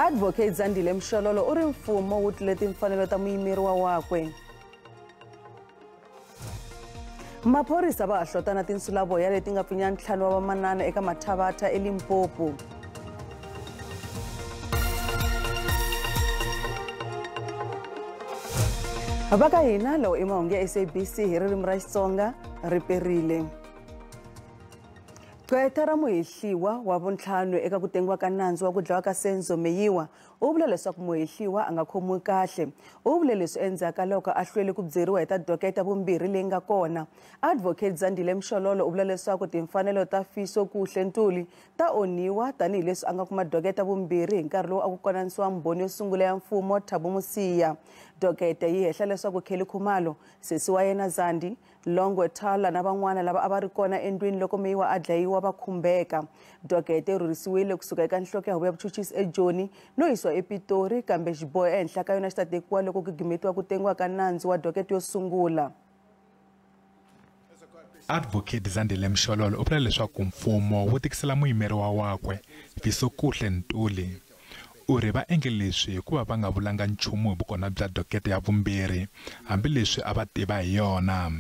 Advocate Zandile Mshololo u ri mfumo wu tlule timfanelo ta muyimeriwa wakwe. Maphorisa va hlotana tinsulavoya leti nga pfinya ntlhanu wa vamanana eka Mathavatha eLimpopo. Vaka hina lawa mahungu ya SABC hi ririmi ra Xitsonga ri perile. Gqweta ra muhehliwa wa vuntlhanu eka ku tengiwa ka nandzu wa ku dlawa ka Senzo Meyiwa u vula leswaku muhehliwa a nga khomiwi kahle. U vule leswi endzhaku loko a hlwele ku byeriwa hi ta doketa vumbirhi leyi nga kona. Advocate Zandile Mshololo u vula leswaku timfanelo ta Fiso Kuhle Ntuli ta onhiwa tanihileswi a nga kuma doketa vumbirhi hi nkarhi lowu a ku konanisiwa mbhoni yo sungula ya mfumo Thabo Musiya. Doketa yi hehla leswaku khale Khumalo, sesi wa yena Zandi, Longwe Tala na van'wana lava a va ri kona endlwini loko Meyiwa a dlayiwa va khumbeka. Doketa yi rhurhisiwile kusuka eka nhloko ya huvo ya vuchuchisi eJoni no yisiwa ePitori kambe xiboho ehenhla ka yona xi ta tekiwa loko ku gimetiwa ku tengiwa ka nandzu wa doketa yo sungula. Advocate Zandile Mshololo u vula leswaku mfumo wu tikisela muyimeriwa wakwe Fiso Kuhle Ntuli u ri va endle leswi hikuva va nga vulanga nchumu hi vukona bya doketa ya vumbirhi hambileswi a va tiva hi yona.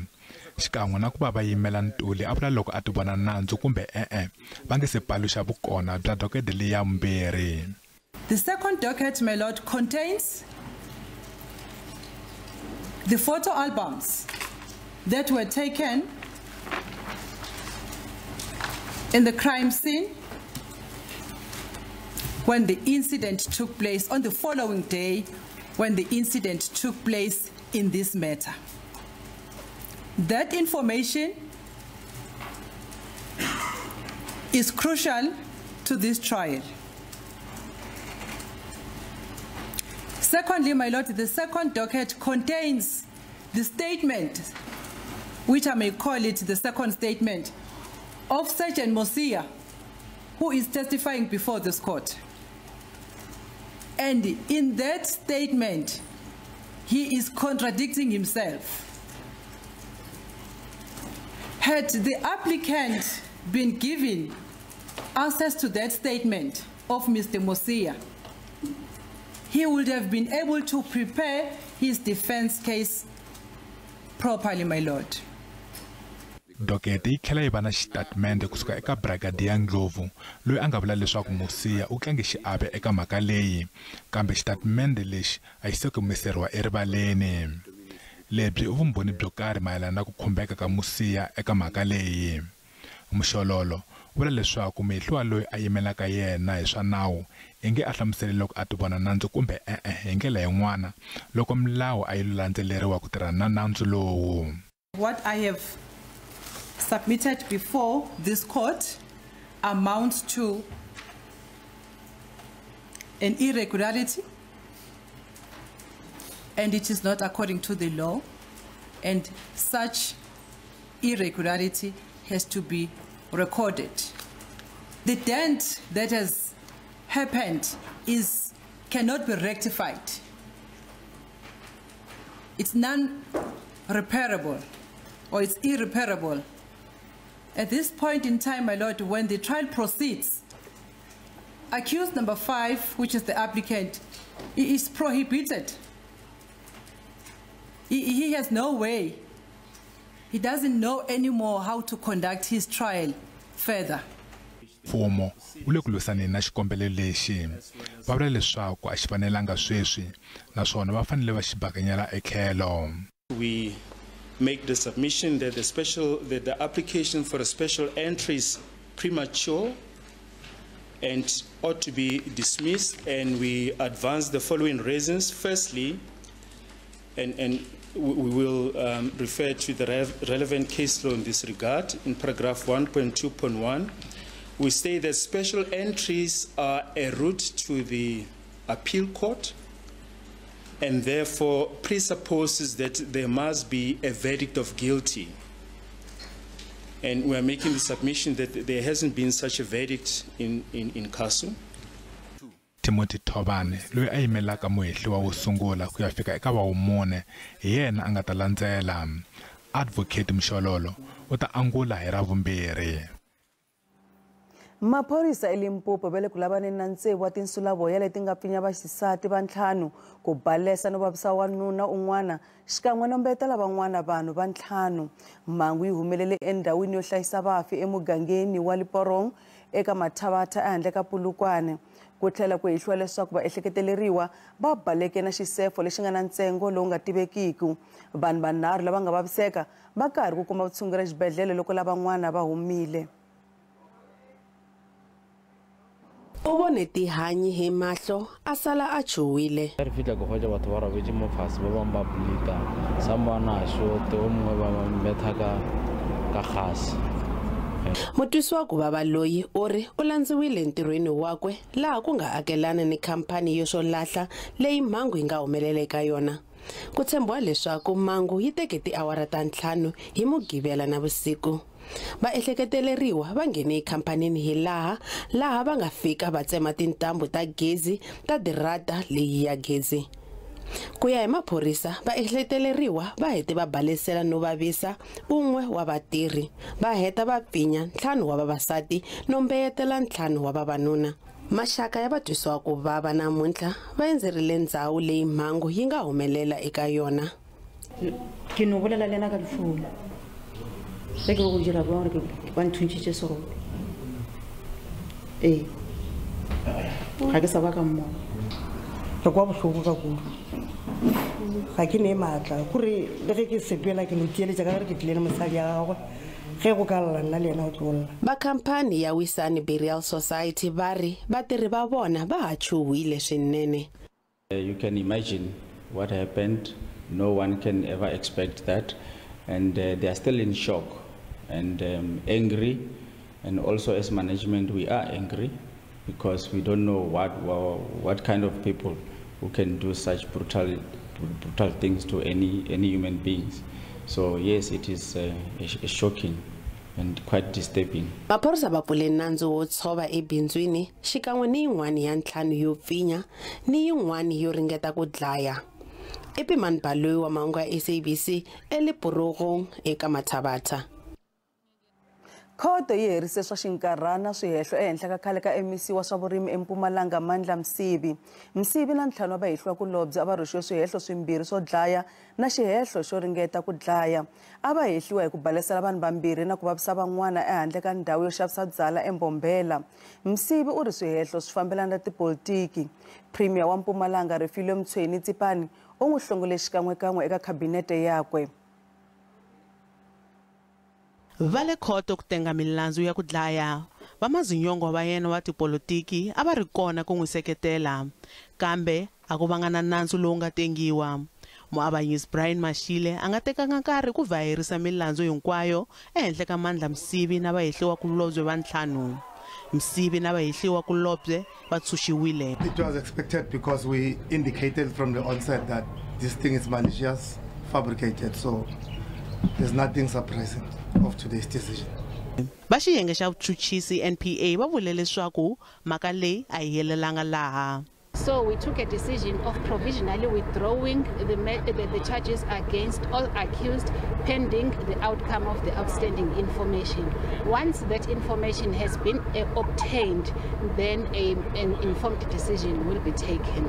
Xikan'we na ku va yimela Ntuli a vula loko a ti vona nandzu kumbe va nge se paluxa vukona bya doketa leyi ya vumbirhi. The second docket, my lord, contains the photo albums that were taken in the crime scene when the incident took place, on the following day when the incident took place in this matter. That information is crucial to this trial. Secondly, my lord, the second docket contains the statement, which I may call it the second statement, of Sergeant Musiya, who is testifying before this court. And in that statement, he is contradicting himself. Had the applicant been given access to that statement of Mr. Musiya, he would have been able to prepare his defense case properly, my lord. Doketa yi tlhela yi va na xitatimende kusuka eka Brigadier Nxavo loyi a nga vula leswaku Musiya u tlange xiave eka mhaka leyi kambe xitatimende lexi a xi se humeseriwa erivaleni. Lebyi i vumbhoni byo karhi mayelana na ku khumbeka ka Musiya eka mhaka leyi. Mshololo u vula leswaku muhehliwa loyi a yimelaka yena hi swa nawu inge a hlamuseli loko a ti vona nandzu kumbe hi ndlela yin'wana loko milawu a yi landzeleriwa ku tirhana na nandzu lowu. What I have submitted before this court amounts to an irregularity, and it is not according to the law, and such irregularity has to be recorded. The dent that has happened cannot be rectified. It's non-repairable, or it's irreparable. At this point in time, my lord, when the trial proceeds, accused number 5, which is the applicant, he is prohibited. He has no way. He doesn't know anymore how to conduct his trial further. Mfumo wu le ku lwisaneni na xikombelo lexi. Va vula leswaku a xi fanelanga sweswi naswona va fanele va xi bakanyela etlhelo. We make the submission that the application for a special entry is premature and ought to be dismissed, and we advance the following reasons. Firstly, and we will refer to the relevant case law in this regard. In paragraph 1.2.1, we say that special entries are a route to the appeal court and therefore presupposes that there must be a verdict of guilty. And we are making the submission that there hasn't been such a verdict in Kasu. Timothy Tobane loyi a yimelaka muhehliwa wo sungula ku ya fika eka va wumune hi yena a nga ta landzela. Advocate Mshololo u ta angula hi ra vumbirhi. Maphorisa eLimpopo vele ku lavaneni na ntsevu wa tinsulavoya leti nga pfinya vaxisati va ntlhanu ku balesa no vavisa wanuna un'wana xikan'we no mbetela van'wana vanhu va ntlhanu. Mhangu yi humelele endhawini yo hlayisa vafi emugangeni wa Liporong eka Mathavatha ehandle ka Pulukwane. Ku tlhela ku hehliwa leswaku vaehleketeleriwa va baleke na xisefo lexi nga na ntsengo lowu nga tivekiki. Vanhu vanharhu lava nga vaviseka va karhi ku kuma vutshunguri exibedhlele loko lavan'wana va humile. O bone tihanyi hi mahlo a sala a chuwile. Re fitla go hoja batho ba robetse mo fase ba bang ba bulita sa mona shote o mongwe ba metha ka gasi. Mutwisiwa ku bava loyi o ri u landziwile ntirhweni wakwe laha ku nga akelana ni khampani yo swo lahla leyi mhangu yi nga humelela eka yona. Ku tshembiwa leswaku mhangu yi teke tiawara ta 5 hi Mugqivela na vusiku. Vaehleketeleriwa va nghene ekhampanini hi laha va nga fika va tsema tintambu ta gezi ta dirata leyi ya gezi. Ku ya hi Maphorisa, vaehleketeleriwa va hete va balesela no vavisa un'we wa vatirhi, va heta va pfinya 5 wa vavasati no mbeyetela 5 wa vavanuna. Maxaka ya vatwisiwa ku vava namuntlha va endzerile ndhawu leyi mhangu yi nga humelela eka yona. Ke no bolela lena ka difounu. Se ke go dira ba re ba nthuntšitše seroti. Ga ke sa ba ka mmogo. Ke kwa bohloko ka kudu. Ga ke ne maatla gore le ge ke sepela ke lo tieletša ka gore ke tlile le mosadi ya gagwe ge go ka lla nna le yena o tlolla. Ba khampani ya Wisani Burial Society va ri vatirhi va vona va ha chuwile swinene. You can imagine what happened. No one can ever expect that, and they are still in shock and angry, and also as management we are angry because we don't know what kind of people who can do such brutal things to any human beings. So yes, it is shocking and quite disturbing. Maphorisa va pfule nandzu wo tshova ebindzwini xikan'we ni yin'wana ya 5 yo pfinya ni yin'wana yo ringeta ku dlaya. Epimani Baloyi wa mahungu ya SABC eLiporong eka Mathavatha. Khoto yi herise swa xinkarhana swihehlo ehenhla ka khale ka MEC wa swa vurimi eMpumalanga Mandla Msivi na 5 wa vahehliwa kulobye a va rhwexiwe swihehlo swimbirhi swo dlaya na xihehlo xo ringeta ku dlaya. A va hehliwa hi ku balesela vanhu vambirhi na ku vavisa van'wana ehandle ka ndhawu yo xavisa byala eMbombela. Msivi u ri swihehlo swi fambelana na tipolitiki. Premier wa Mpumalanga Refilwe Mtshweni Tsipani u n'wi hlongole xikan'wekan'we eka khabinete yakwe. Vale khoto ku tenga milandzu ya ku dlaya. Vamazinyongo va yena wa tipolitiki a va ri kona ku n'wi seketela, kambe a ku vanga na nandzu lowu nga tengiwa. Muavanyisi Brian Mashile a nga tekanga nkarhi ku vahirisa milandzu hinkwayo ehenhla ka Mandla Msivi na vahehliwa kulobye va 5. Msivi na vahehliwa kulobye va tshunxiwile. It was expected because we indicated from the onset that this thing is malicious, fabricated, so there's nothing surprising of today's decision. Va xiyenge xa vuchuchisi NPA va vule leswaku mhaka leyi a yi helelanga laha. So we took a decision of provisionally withdrawing the charges against all accused pending the outcome of the outstanding information. Once that information has been obtained, then an informed decision will be taken.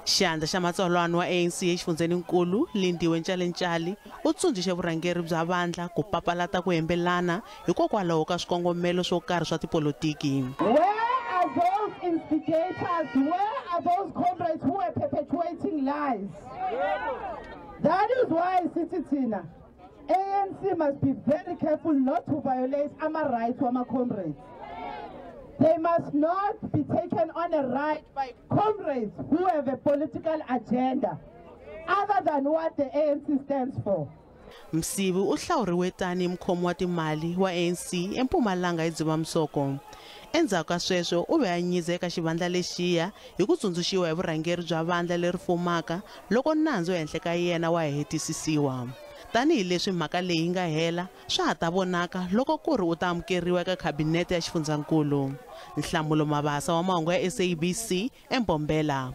Xandla xa matsalwani wa ANC exifundzeninkulu Lindiwe Ncalencale u tsundzuxe vurhangeri bya vandla ku papalata ku hembelana hikokwalaho ka swikongomelo swo karhi swa tipolitiki. Those instigators, where are those comrades who are perpetuating lies? That is why Citizen ANC must be very careful not to violate our rights to our comrades. They must not be taken on a ride by comrades who have a political agenda other than what the ANC stands for. Msivi u hlawuriwe tani mukhomi wa timali wa ANC eMpumalanga eDzivamisoko. Endzhaku ka sweswo u ve a nyize eka xivandla lexiya hi ku tsundzuxiwa hi vurhangeri bya vandla leri fumaka loko nandzu ehenhla ka yena wa hetisisiwa. Tanihi leswi mhaka leyi nga hela swa ha ta vonaka loko ku ri u ta amukeriwa eka khabinete ya xifundzankulu. Nhlamulo Mabasa wa mahungu ya SABC eMbombela.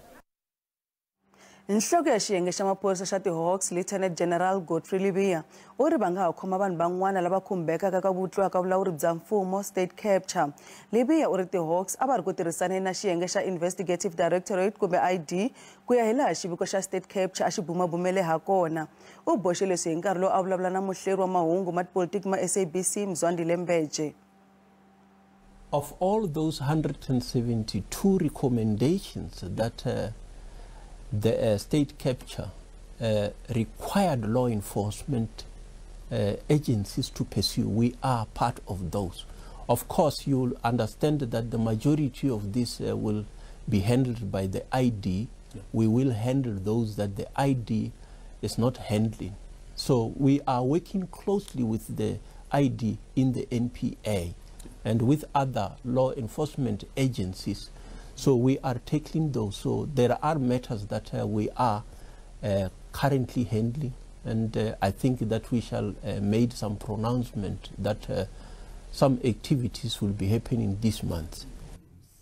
Nhloko ya xiyenge xa maphorisa xa Hawks Lieutenant General Godfrey Libiya u ri va nga ha khoma vanhu van'wana lava khumbekaka ka vutliwa ka vulawuri bya mfumo state capture. Libiya u ri Hawks a va ri ku tirhisaneni na xiyenge xa Investigative Directorate kumbe ID ku ya hi laha xiviko xa state capture a xi bumabumele ha kona. U boxe leswi hi nkarhi lowu a vulavula na muhleri wa mahungu ma tipolitiki ma SABC Mzwandile Mbeje. Of all those 172 recommendations that the state capture required law enforcement agencies to pursue, we are part of those. Of course, you'll understand that the majority of this will be handled by the ID. Yeah. We will handle those that the ID is not handling. So we are working closely with the ID in the NPA and with other law enforcement agencies. So we are tackling those. So there are matters that we are currently handling, and I think that we shall make some pronouncement that some activities will be happening this month.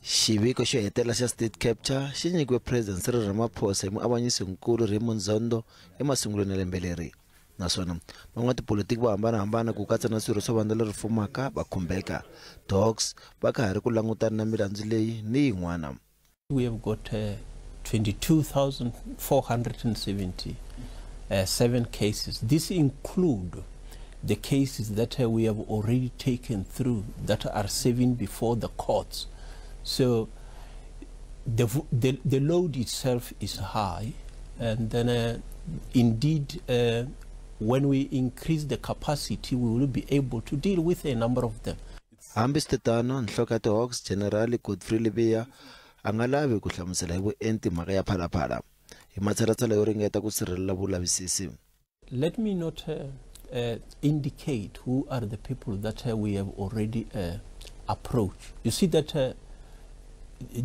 Xiviko xo etlela xa state capture xi nyikiwe President Cyril Ramaphosa hi muavanyisinkulu Raymond Zondo emasungulweni ya lembe leri. Naswona van'watipolitiki vo hambanahambana ku katsa na swirho swa vandla leri fumaka va khumbeka. Hawks va ka ha ri ku langutana na milandzu leyi ni yin'wana. We have got 22,477 cases. This include the cases that we have already taken through that are serving before the courts. So the load itself is high, and then indeed when we increase the capacity, we will be able to deal with a number of them. Hambi stetano nhloko ya Hawks General Godfrey Libiya a nga lavi ku hlamusela hi vuenti mhaka ya phalaphala hi matshalatshala yo ringeta ku sirhelela vulavisisi. Let me not indicate who are the people that we have already approached. You see that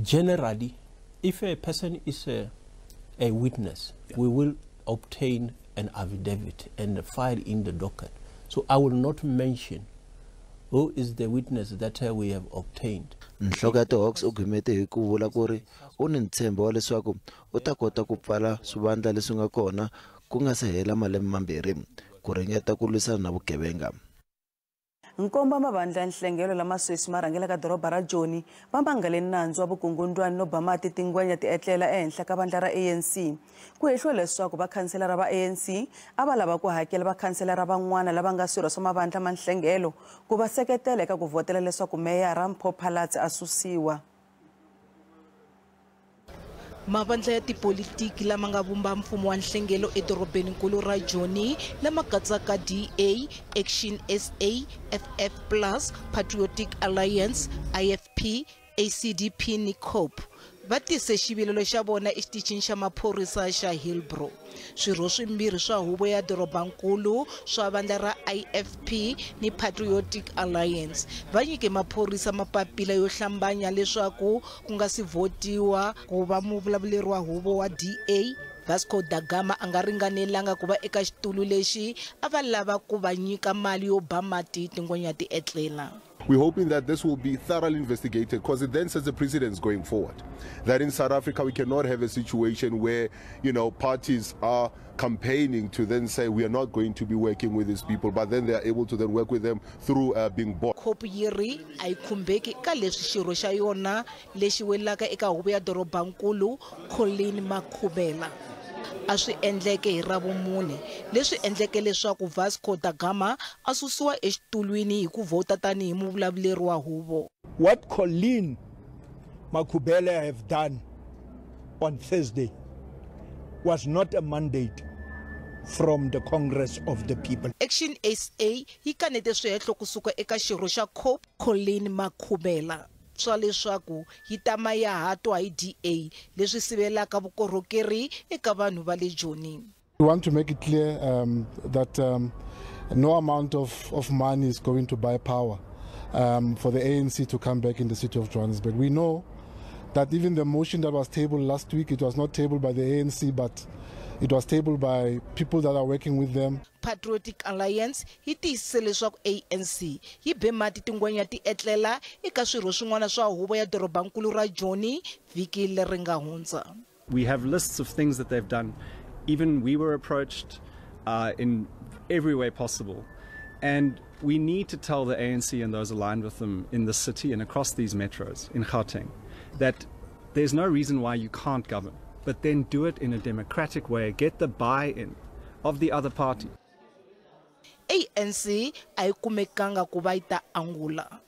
generally, if a person is a witness, we will obtain an affidavit and file in the docket. So I will not mention who is the witness that we have obtained. Nhloko ya Hawks u gwimete hi ku vula ku ri u ni ntshembo wa leswaku u ta kota ku pfala swivandla leswi nga kona ku nga se hela malembe mambirhi ku ringeta ku lwisana na vugevenga. Nkomba mavandla nhlengelo lama sweswi ma rhangelaka doroba ra Joni va mangale nandzu wa vukungundwani no ba mati tingwenya ti etlela ehenhla ka vandla ra ANC. Ku hehliwa leswaku vakhanselara va ANC a va lava ku hakela vakhanselara van'wana lava nga swirho swa mavandla ma nhlengelo ku va seketela eka ku votela leswaku meyara Mpho a susiwa. Mavandla ya tipolitiki lama nga vumba mfumo wa nhlengelo edorobenikulu ra Joni lama katsaka DA, Action SA, FF+, Patriotic Alliance, IFP, ACDP ni COPE va tise xivilelo xa vona exitichini xa maphorisa xa Hillbrow. Swirho swimbirhi swa huvo ya dorobankulu swa vandla ra IFP ni Patriotic Alliance va nyike maphorisa mapapila yo hlambanya leswaku ku nga si votiwa ku va muvulavuri wa huvo wa DA Vasco da Gama a nga ringanelanga ku va eka xitulu lexi a va lava ku va nyika mali yo ba mati tingwenya ti etlela. We're hoping that this will be thoroughly investigated because it then sets the precedence going forward. That in South Africa we cannot have a situation where, you know, parties are campaigning to then say we are not going to be working with these people, but then they are able to then work with them through being bought. Khopu yiri ay khumbeki ka leswi xirho xa yona lexi welaka eka huvo ya dorobankulu Makhubela. A swi endleke hi Ravumune leswi endleke leswaku Vasco da Gama a susiwa exitulwini hi ku vota tanihi muvulavuri wa huvo. What Colleen Makhubela have done on Thursday was not a mandate from the Congress of the People. Action SA yi kanete swihehlo kusuka eka xirho xa COPE Colleen Makhubela swa leswaku yi tama ya hatwa hi DA leswi sivelaka vukorhokeri eka vanhu va le Joni. We want to make it clear that no amount of money is going to buy power for the ANC to come back in the city of Johannesburg. We know that even the motion that was tabled last week, it was not tabled by the ANC, but it was tabled by people that are working with them. Patriotic Alliance yi tiyisise leswaku ANC yi be mati tingwenya ti etlela eka swirho swin'wana swa huvo ya dorobankulu ra Joni vhiki leri nga hundza. We have lists of things that they've done. Even we were approached in every way possible. And we need to tell the ANC and those aligned with them in the city and across these metros, in Gauteng, that there's no reason why you can't govern, but then do it in a democratic way, get the buy-in of the other party. ANC ay khumekanga ku va yi ta angula.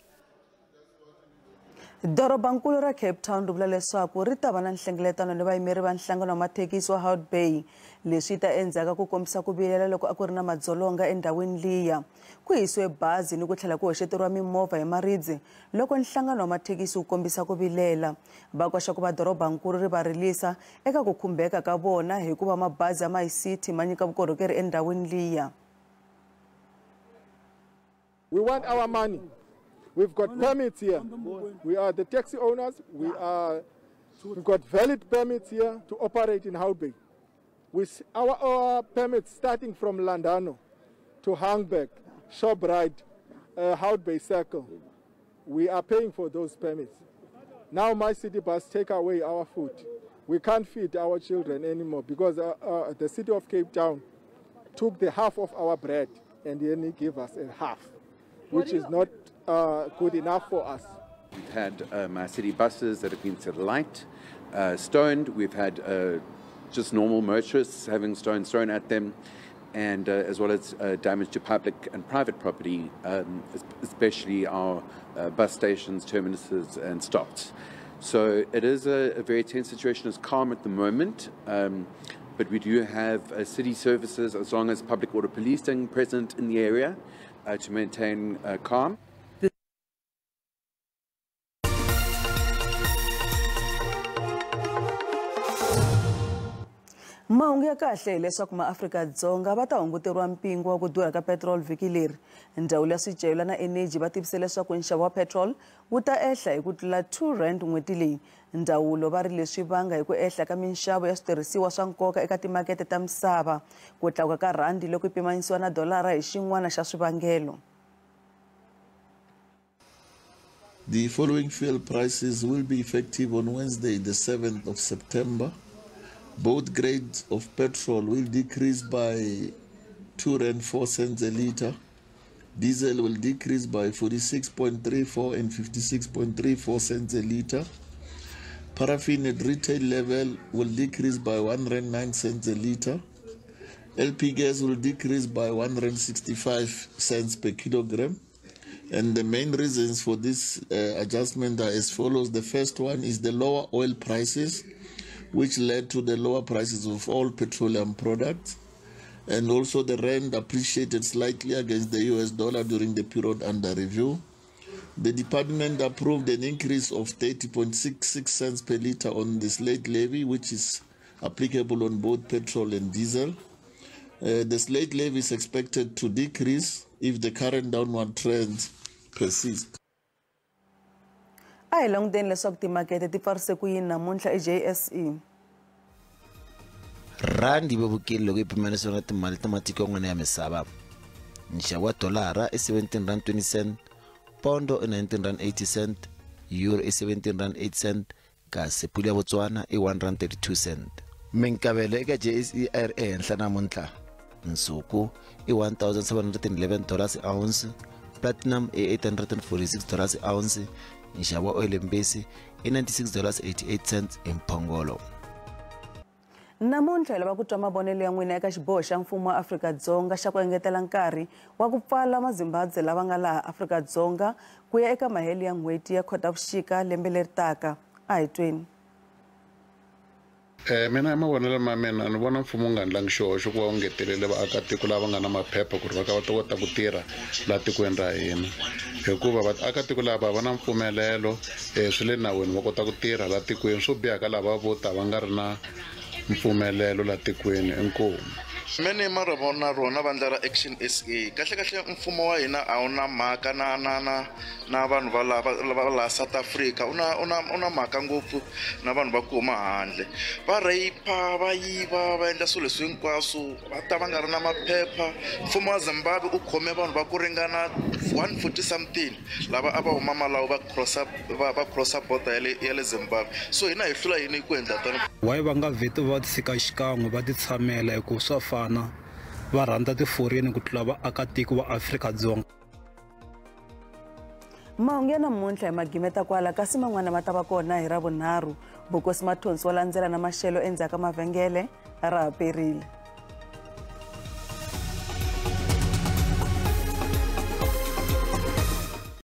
Dorobankulu ra Cape Town ri vula leswaku ri ta va na nhlengeletano ni vayimeri va nhlangano wa mathekisi wa holobye leswi ta endzhaku ku kombisa ku vilela loko a ku ri na madzolonga endhawini liya ku hisiwe bazi ni ku tlhela ku hoxeteriwa mimovha hi maribye loko nhlangano wa mathekisi wu kombisa ku vilela va koxa ku va dorobankulu ri va rilisa eka ku khumbeka ka vona hikuva mabazi ya MyCity ma nyika vukorhokeri endhawini liya. We want our money. We've got permits here. We are the taxi owners. We've got valid permits here to operate in Houtbay. With our permits starting from Landano to Hangberg, Shoprite, Houtbay Circle, we are paying for those permits. Now MyCity bus take away our food. We can't feed our children anymore because the city of Cape Town took the half of our bread and then they gave us a half, which is not good enough for us. We've had MyCity buses that have been set alight, stoned. We've had just normal motorists having stones thrown at them, and as well as damage to public and private property, especially our bus stations, terminuses and stops. So it is a very tense situation. It's calm at the moment, but we do have city services as long as public order policing present in the area to maintain calm. Mahungu ya kahle leswaku maAfrika-Dzonga va ta hunguteriwa mpingo wa ku durha ka petrol vhiki leri. Ndzawulo ya swigevenga na energy va tivise leswaku nxavo wa petrol wu ta ehla hi ku tlula R2 n'hweti leyi. Ndzawulo va ri leswi vanga hi ku ehla ka minxavo ya switirhisiwa swa nkoka eka timakete ta misava, ku tlakuka ka rhandi loko pimanisiwa na dolara hi xin'wana xa swivangelo. The following fuel prices will be effective on Wednesday, the 7th of September. Both grades of petrol will decrease by R2.04 a litre. Diesel will decrease by 46.34 and 56.34 cents a litre. Paraffin at retail level will decrease by R1.09 a litre. LP gas will decrease by R1.65 per kilogram. And the main reasons for this adjustment are as follows. The first one is the lower oil prices, which led to the lower prices of all petroleum products. And also the rand appreciated slightly against the US dollar during the period under review. The department approved an increase of 30.66 cents per litre on the slate levy, which is applicable on both petrol and diesel. The slate levy is expected to decrease if the current downward trend persists. Ai longden leswaku timakete ti pfarise ku yini namuntlha eJSE. Randi vevukile loko yi pimanisiwa na timali ta matiko yan'wana ya misava. Nxavo wa dolara i R17.20, pondo i R19.80, euro i R17.08, kasi pula ya Botswana i R1.32. Minkavelo eka JSE a ri ehenhla namuntlha. Nsuku i $1,711 a ounce, platinum i $846 a ounce, nxavo wa oil mbisi i $96.88 emphongolo. Namuntlha lava ku twa mavonelo ya n'wina eka xiboho xa mfumo wa Afrika-Dzonga xa ku engetela nkarhi wa ku pfala maZimbabwe lava nga laha Afrika-Dzonga ku ya eka mahelo ya n'hweti ya Khotavuxika lembe leri taka. A hi tweni. Mina hi mavonelo ma mina ni vona mfumo nga endlangi xihoxo ku va wu ngetelele vaakatiko lava nga na maphepha ku ri va ta kota ku tirha laha tikweni ra hina, hikuva vaakatiko lava va na mpfumelelo swi le nawini va kota ku tirha laha tikweni. Swo biha ka lava vo ta va nga ri na mpfumelelo laha tikweni. Inkomu. Mene mara vona rona vandla ra Action SA kahle mfumo wa hina a una mhaka na vanhu va la South Africa una mhaka ngopfu na vanhu va ku huma handle va rape va yiva va endla swilo leswi hinkwaswo va ta va nga ri na maphepha. Mfumo wa Zimbabwe u khome vanhu va ku ringana 140 something lava a va huma Malawi va crossa border ya le Zimbabwe, so hina hi hlula yini ku endla tano. Why va nga vheti va tshika xikan'we va ti tshamela hikuva swa fana va rhandza ti-foreign ku tlula vaakatiko va Afrika-Dzonga. Mahungu ya namuntlha hi magimeta kwala kasi man'wana ma ta va kona hi Ravunharhu. Bokosi Mathonsi wa landzela na maxelo endzhaku ka mavhengele ra ha perile.